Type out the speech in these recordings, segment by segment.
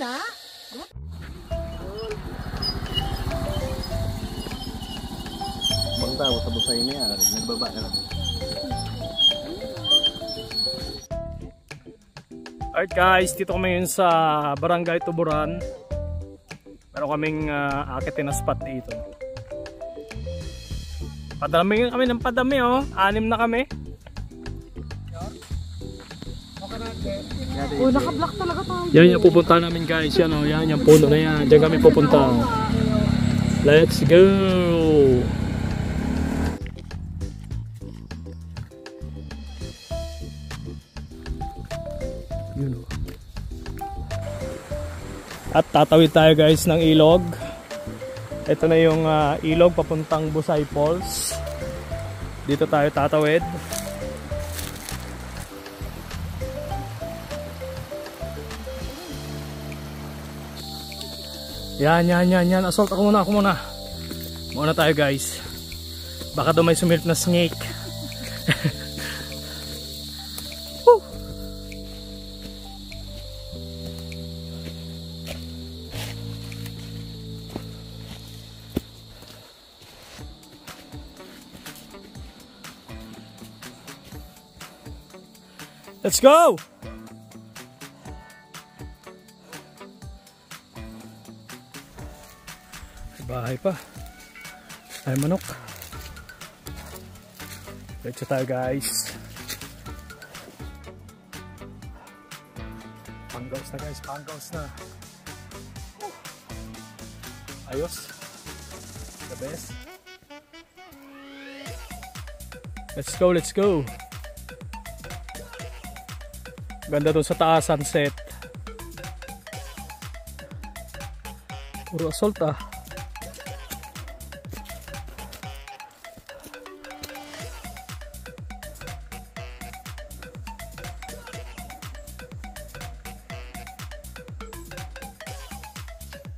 na. Bang tao sa busay niya, nagbaba na lang. Alright guys, dito kami ngayon sa Barangay Tuburan. Meron kaming akitin na spot dito. Padami kami ng padami oh. 6 na kami. Oh, naka-block talaga tayo. Yan yung pupunta namin guys. Yan oh, yan yung puno na yan. Diyan kami pupunta. Let's go! Yun oh. At tatawid tayo guys ng ilog. Ito na yung ilog papuntang Busay Falls. Dito tayo tatawid. Yan. Assault ako muna. Muna tayo guys. Baka daw may sumirit na snake. Let's go! Bahay pa. Ay manok. Let's tayo guys. Panggaws na guys, panggaws na. Ayos. The best. Let's go. Ganda doon sa taas, sunset. Puro assault ah.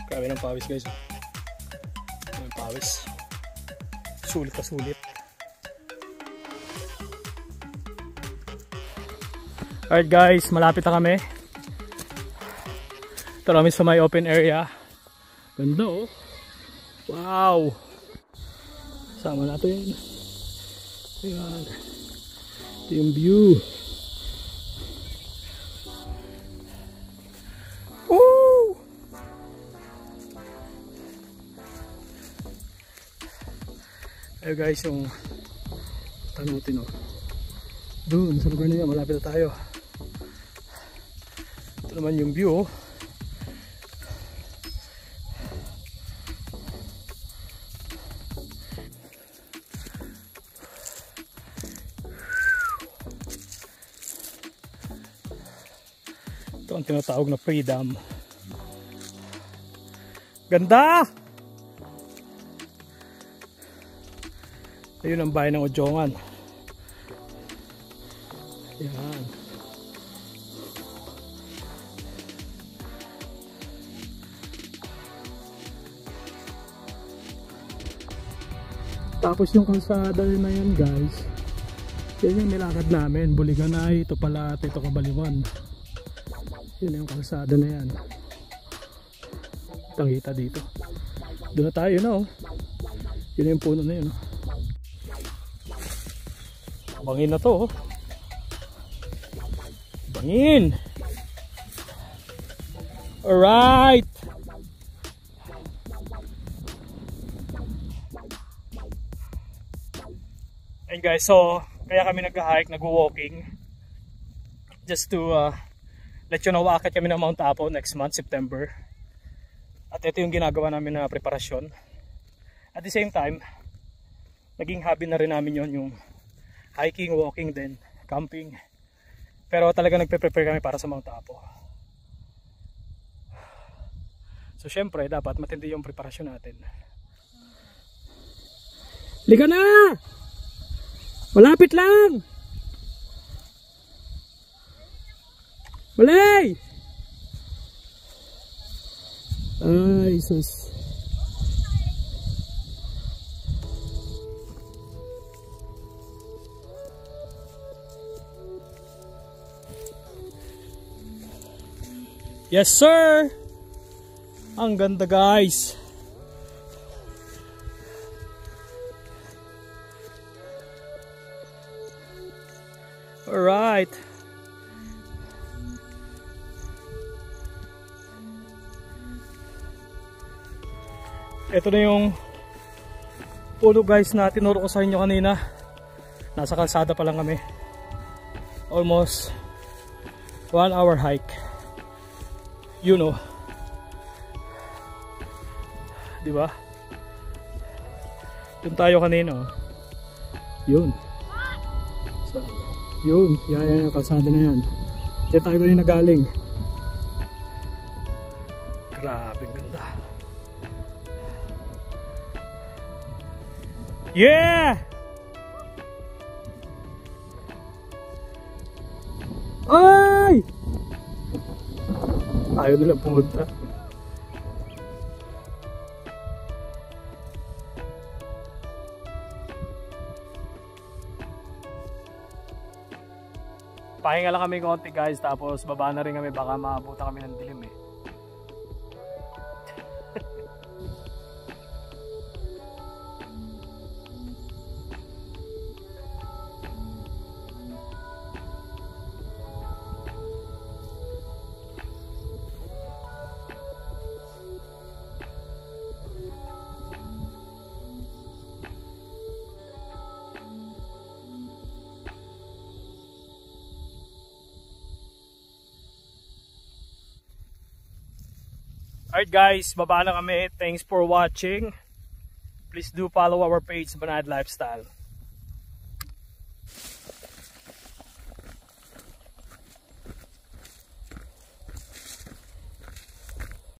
Grabe ng pawis guys. Ng pawis. Sulit na sulit. Alright guys, malapit na kami. Ito kami sa may open area. Ganda oh. Wow. Sama natin. Ayan. Ito yung view. Woo! Ayan guys, yung tanutin oh. Doon sa lugar na yan, malapit na tayo. Ito naman yung view oh. Ito ang tinatawag na freedom. Ganda! Ayun ang bahay ng Ojongan. Yan. Tapos yung kalsada na yan guys, yan yung nilakad namin. Buliganay, ito pala, ito Kabaliwan. Yun yung kalsada na yan. Tangita dito. Doon na tayo na oh. Yun yung puno na yun oh. Bangin na to oh. Bangin. Alright. And guys, so kaya kami nag-hike, nag-walking just to let you know, aakit kami ng Mount Apo next month, September. At ito yung ginagawa namin na preparasyon. At the same time, naging hobby na rin namin yon, yung hiking, walking din, camping. Pero talaga nagpe-prepare kami para sa Mount Apo. So syempre, dapat matindi yung preparasyon natin. Liga na! Malapit lang! Malay! Ay, sus. Yes, sir! Ang ganda guys. Alright. Ito na yung puno guys na tinuro ko sa inyo kanina. Nasa kalsada pa lang kami. Almost 1 hour hike. You know. Diba? Doon tayo kanina. Yun. So, yun. Yan yung kalsada na yan. Diyan tayo kanina galing. Grabe ganda. Yeah! Ay! Ayaw nila pumunta. Pahinga lang kami konti guys, tapos baba na rin kami, baka maabutan kami ng dilim eh. Alright guys, baba na kami. Thanks for watching. Please do follow our page, Banayad Lifestyle.